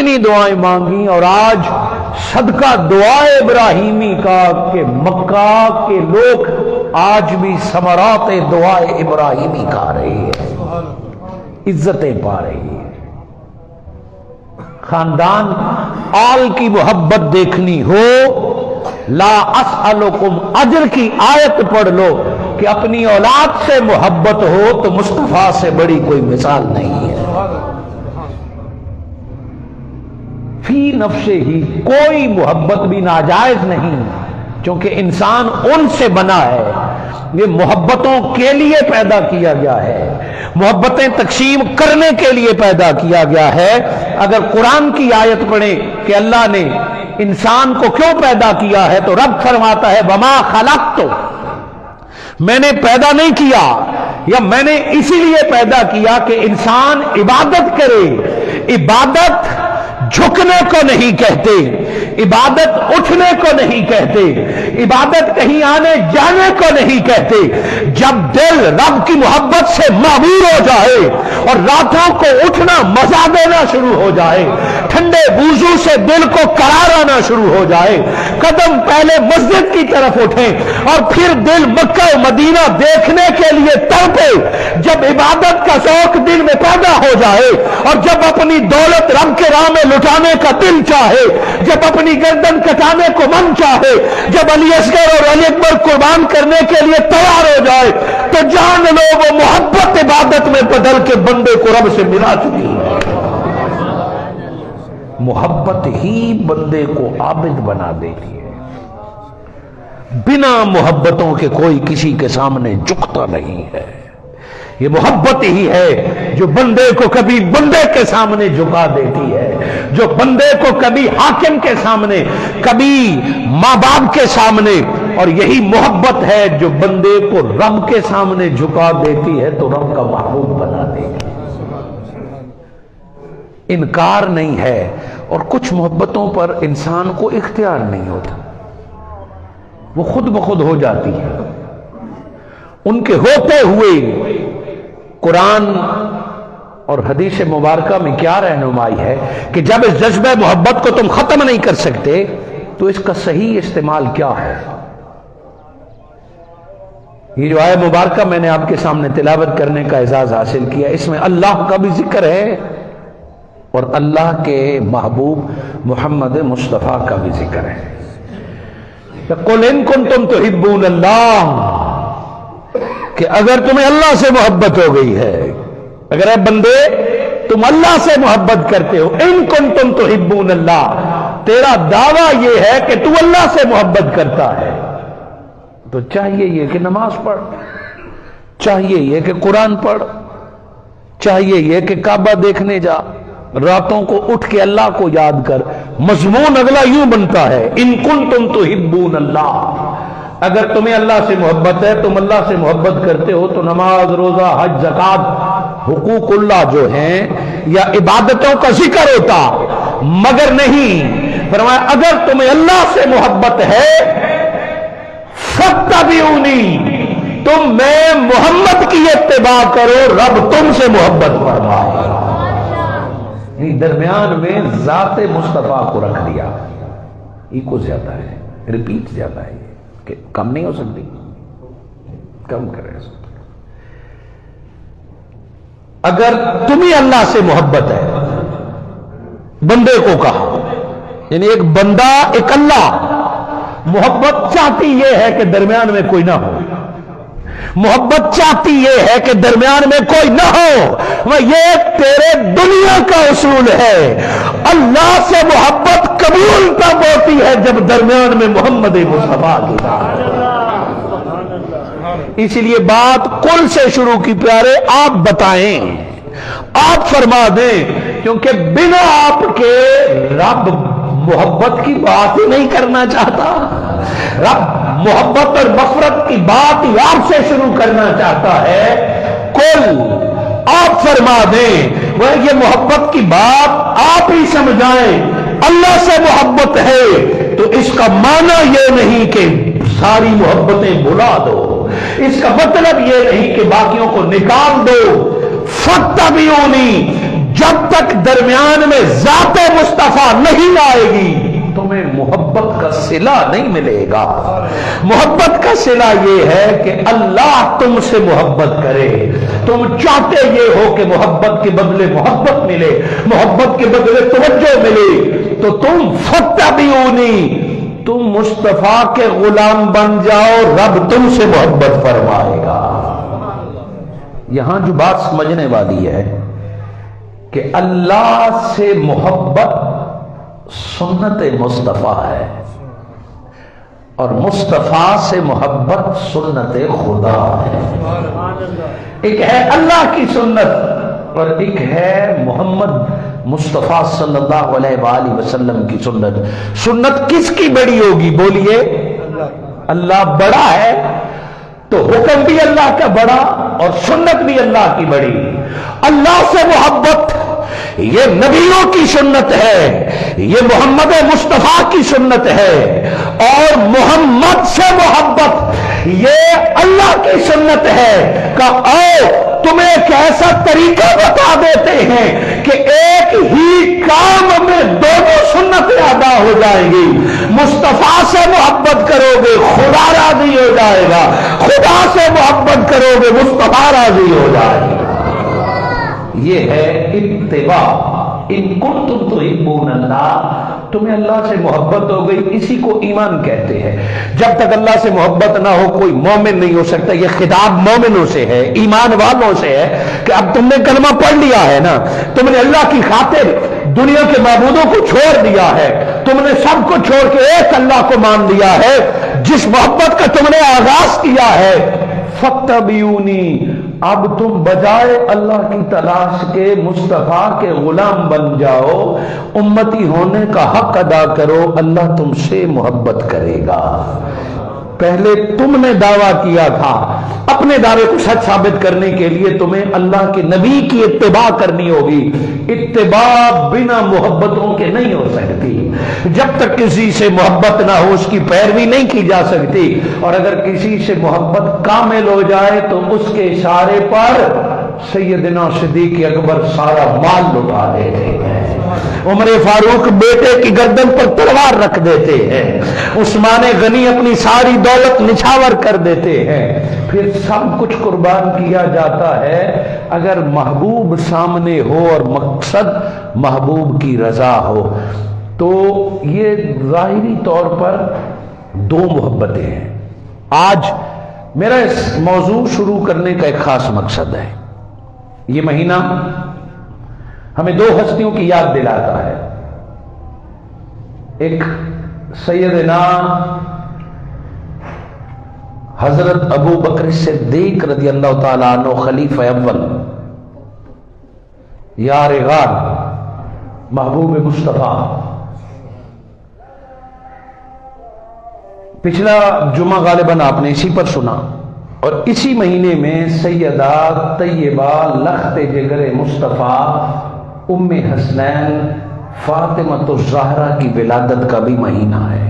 اتنی دعائیں مانگی، اور آج صدقہ دعائے ابراہیمی کا کہ مکہ کے لوگ آج بھی ثمرات دعائے ابراہیمی کھا رہے ہیں، عزتیں پا رہی ہے۔ خاندان آل کی محبت دیکھنی ہو، لا اسألکم اجر کی آیت پڑھ لو کہ اپنی اولاد سے محبت ہو تو مصطفیٰ سے بڑی کوئی مثال نہیں ہے۔ فی نفسہ ہی کوئی محبت بھی ناجائز نہیں، کیونکہ انسان ان سے بنا ہے، یہ محبتوں کے لیے پیدا کیا گیا ہے، محبتیں تقسیم کرنے کے لیے پیدا کیا گیا ہے۔ اگر قرآن کی آیت پڑھیں کہ اللہ نے انسان کو کیوں پیدا کیا ہے تو رب فرماتا ہے وما خلقت، میں نے پیدا نہیں کیا، یا میں نے اسی لیے پیدا کیا کہ انسان عبادت کرے۔ عبادت جھکنے کو نہیں کہتے، عبادت اٹھنے کو نہیں کہتے، عبادت کہیں آنے جانے کو نہیں کہتے۔ جب دل رب کی محبت سے معمور ہو جائے اور راتوں کو اٹھنا مزہ دینا شروع ہو جائے، ٹھنڈے وضو سے دل کو قرار آنا شروع ہو جائے، قدم پہلے مسجد کی طرف اٹھیں اور پھر دل مکہ و مدینہ دیکھنے کے لیے تڑپے، جب عبادت کا شوق دل میں پیدا ہو جائے اور جب اپنی دولت رب کے راہ میں لٹانے کا دل چاہے، جب اپنی گردن کٹانے کو من چاہے، جب علی اصغر اور علی اکبر قربان کرنے کے لیے تیار ہو جائے، تو جان لو وہ محبت عبادت میں بدل کے بندے کو رب سے ملا چکی ہے۔ محبت ہی بندے کو عابد بنا دیتی ہے، بنا محبتوں کے کوئی کسی کے سامنے جھکتا نہیں ہے۔ یہ محبت ہی ہے جو بندے کو کبھی بندے کے سامنے جھکا دیتی ہے، جو بندے کو کبھی حاکم کے سامنے، کبھی ماں باپ کے سامنے، اور یہی محبت ہے جو بندے کو رب کے سامنے جھکا دیتی ہے تو رب کا محبوب بنا دیتی ہے۔ انکار نہیں ہے، اور کچھ محبتوں پر انسان کو اختیار نہیں ہوتا، وہ خود بخود ہو جاتی ہے۔ ان کے ہوتے ہوئے قرآن اور حدیث مبارکہ میں کیا رہنمائی ہے کہ جب اس جذبہ محبت کو تم ختم نہیں کر سکتے تو اس کا صحیح استعمال کیا ہے۔ یہ جو آیت مبارکہ میں نے آپ کے سامنے تلاوت کرنے کا اعزاز حاصل کیا، اس میں اللہ کا بھی ذکر ہے اور اللہ کے محبوب محمد مصطفیٰ کا بھی ذکر ہے۔ قُلْ إِن كُنتُمْ تُحِبُّونَ اللَّهَ، کہ اگر تمہیں اللہ سے محبت ہو گئی ہے، اگر اے بندے تم اللہ سے محبت کرتے ہو، ان کنتم تحبون اللہ، تیرا دعویٰ یہ ہے کہ تو اللہ سے محبت کرتا ہے، تو چاہیے یہ کہ نماز پڑھ، چاہیے یہ کہ قرآن پڑھ، چاہیے یہ کہ کعبہ دیکھنے جا، راتوں کو اٹھ کے اللہ کو یاد کر۔ مضمون اگلا یوں بنتا ہے ان کنتم تحبون اللہ، اگر تمہیں اللہ سے محبت ہے، تم اللہ سے محبت کرتے ہو تو نماز، روزہ، حج، زکوٰۃ، حقوق اللہ جو ہیں یا عبادتوں کا ذکر ہوتا، مگر نہیں، فرمایا اگر تمہیں اللہ سے محبت ہے فاتبعونی، تم میں محمد کی اتباع کرو، رب تم سے محبت فرمائے۔ درمیان میں ذات مصطفیٰ کو رکھ دیا، ایکو زیادہ ہے، ریپیٹ زیادہ ہے، کہ کم نہیں ہو سکتی، کم کرے۔ اگر تمہیں اللہ سے محبت ہے، بندے کو کہا، یعنی ایک بندہ ایک اللہ، محبت چاہتی یہ ہے کہ درمیان میں کوئی نہ ہو، محبت چاہتی یہ ہے کہ درمیان میں کوئی نہ ہو، یہ تیرے دنیا کا اصول ہے۔ اللہ سے محبت قبول تب ہوتی ہے جب درمیان میں محمد مصطفیٰ کی بات۔ اسی لیے بات کل سے شروع کی، پیارے آپ بتائیں، آپ فرما دیں، کیونکہ بنا آپ کے رب محبت کی بات ہی نہیں کرنا چاہتا، رب محبت اور مغفرت کی بات ہی آپ سے شروع کرنا چاہتا ہے۔ کل آپ فرما دیں، وہ یہ محبت کی بات آپ ہی سمجھائیں۔ اللہ سے محبت ہے تو اس کا معنی یہ نہیں کہ ساری محبتیں بھلا دو، اس کا مطلب یہ نہیں کہ باقیوں کو نکال دو۔ فاتبعونی، جب تک درمیان میں ذات مصطفیٰ मुस्तफा नहीं आएगी तुम्हें मोहब्बत का सिला नहीं मिलेगा। मोहब्बत का सिला ये है कि अल्लाह तुमसे मोहब्बत करे। तुम चाहते ये हो कि मोहब्बत के बदले मोहब्बत मिले, मोहब्बत के बदले तवज्जो मिले, तो तुम फत्तबिऊनी, तुम मुस्तफा के गुलाम बन जाओ, रब तुमसे मोहब्बत फरमाएगा। यहां जो बात समझने वाली है कि अल्लाह से मोहब्बत सुन्नत मुस्तफा है और मुस्तफा से मोहब्बत सुन्नत खुदा है। एक है अल्लाह की सुन्नत और एक है मोहम्मद मुस्तफा सल्लल्लाहु अलैहि वसल्लम की सुन्नत। सुन्नत किसकी बड़ी होगी बोलिए? अल्लाह बड़ा है तो हुक्म भी अल्लाह का बड़ा और सुन्नत भी अल्लाह की बड़ी। अल्लाह से मोहब्बत ये नबियों की सुन्नत है, ये मोहम्मद मुस्तफा की सुन्नत है, और मोहम्मद से मोहब्बत ये अल्लाह की सुन्नत है। का आओ तुम्हें एक ऐसा तरीका बता देते हैं कि एक ही काम में दोनों सुन्नतें अदा हो जाएंगी। मुस्तफा से मोहब्बत करोगे खुदा राजी हो जाएगा, खुदा से मोहब्बत करोगे मुस्तफा राजी हो जाएगा। ये है इत्तिबा। इन कुंतुम तुहिब्बून अल्लाह, तुम्हें अल्लाह से मोहब्बत हो गई, इसी को ईमान कहते हैं। जब तक अल्लाह से मोहब्बत ना हो कोई मोमिन नहीं हो सकता। ये खिताब मोमिनों से है, ईमान वालों से है कि अब तुमने कलमा पढ़ लिया है ना, तुमने अल्लाह की खातिर दुनिया के माबूदों को छोड़ दिया है, तुमने सबको छोड़ के एक अल्लाह को मान लिया है। जिस मोहब्बत का तुमने आगाज किया है, फत्तबिऊनी, अब तुम बजाय अल्लाह की तलाश के मुस्तफा के गुलाम बन जाओ, उम्मती होने का हक अदा करो, अल्लाह तुमसे मोहब्बत करेगा। पहले तुमने दावा किया था, अपने दावे को सच साबित करने के लिए तुम्हें अल्लाह के नबी की इत्तिबा करनी होगी। इत्तिबा बिना मोहब्बतों के नहीं हो सकती। जब तक किसी से मोहब्बत ना हो उसकी पैरवी नहीं की जा सकती, और अगर किसी से मोहब्बत कामिल हो जाए तो उसके इशारे पर सैयदना सिद्दीक अकबर सारा माल लुटा देते हैं, उमर फारूक बेटे की गर्दन पर तलवार रख देते हैं, उस्मान गनी अपनी सारी दौलत निछावर कर देते हैं, फिर सब कुछ कुर्बान किया जाता है अगर महबूब सामने हो और मकसद महबूब की रजा हो। तो ये जाहिरी तौर पर दो मोहब्बतें हैं। आज मेरा इस मौजू शुरू करने का एक खास मकसद है। ये महीना हमें दो हस्तियों की याद दिलाता है। एक सैयदना हजरत अबू बकर सिद्दीक रज़ी अल्लाह ताला अन्हु खलीफा अव्वल, यार गार, महबूब मुस्तफा। पिछला जुमा गालिबन आपने इसी पर सुना, और इसी महीने में सैयदा तैयबा लख्त जिगर मुस्तफा उम्मे हसनैन फातिमा ज़हरा की विलादत का भी महीना है।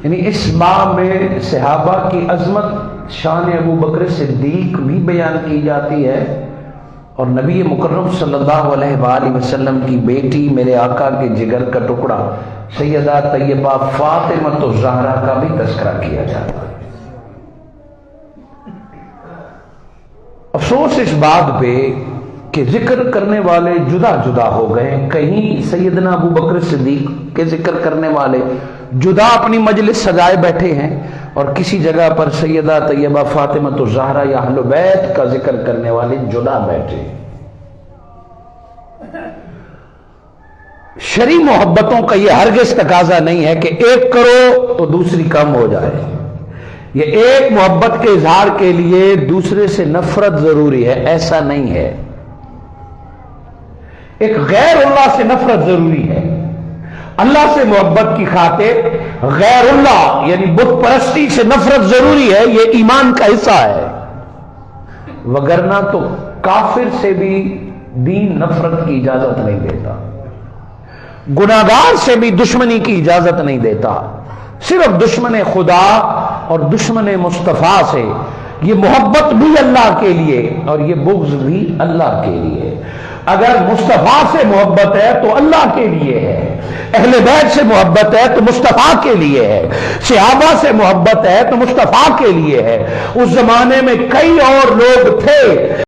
यानी इस माह में सहाबा की अजमत शान अबू बकर सिद्दीक भी बयान की जाती है, और नबी मुकर्रम सल्लल्लाहु अलैहि वसल्लम की बेटी मेरे आका के जिगर का टुकड़ा सैयदा तैयबा फातिमा ज़हरा का भी तस्करा किया जाता है। अफसोस इस बात पे कि जिक्र करने वाले जुदा जुदा हो गए। कहीं सैयदना अबू बकर सिद्दीक के जिक्र करने वाले जुदा अपनी मजलिस सजाए बैठे हैं, और किसी जगह पर सैयदा तैयबा फातिमा ज़हरा या अहले बैत का जिक्र करने वाले जुदा बैठे। शरी मोहब्बतों का यह हरगिज़ तकाजा नहीं है कि एक करो तो दूसरी कम हो जाए। ये एक मोहब्बत के इजहार के लिए दूसरे से नफरत जरूरी है, ऐसा नहीं है। एक गैरुल्लाह से नफरत जरूरी है। अल्लाह से मोहब्बत की खातिर गैरुल्लाह यानी बुत परस्ती से नफरत जरूरी है, ये ईमान का हिस्सा है। वगरना तो काफिर से भी दीन नफरत की इजाजत नहीं देता, गुनाहगार से भी दुश्मनी की इजाजत नहीं देता। सिर्फ दुश्मन खुदा और दुश्मन मुस्तफा से ये मोहब्बत भी अल्लाह के लिए और ये बुग़्ज़ भी अल्लाह के लिए। اگر مصطفیٰ سے محبت ہے تو اللہ کے لیے ہے، اہل بیت سے محبت ہے تو مصطفیٰ کے لیے ہے، صحابہ سے محبت ہے تو مصطفیٰ کے لیے ہے۔ اس زمانے میں کئی اور لوگ تھے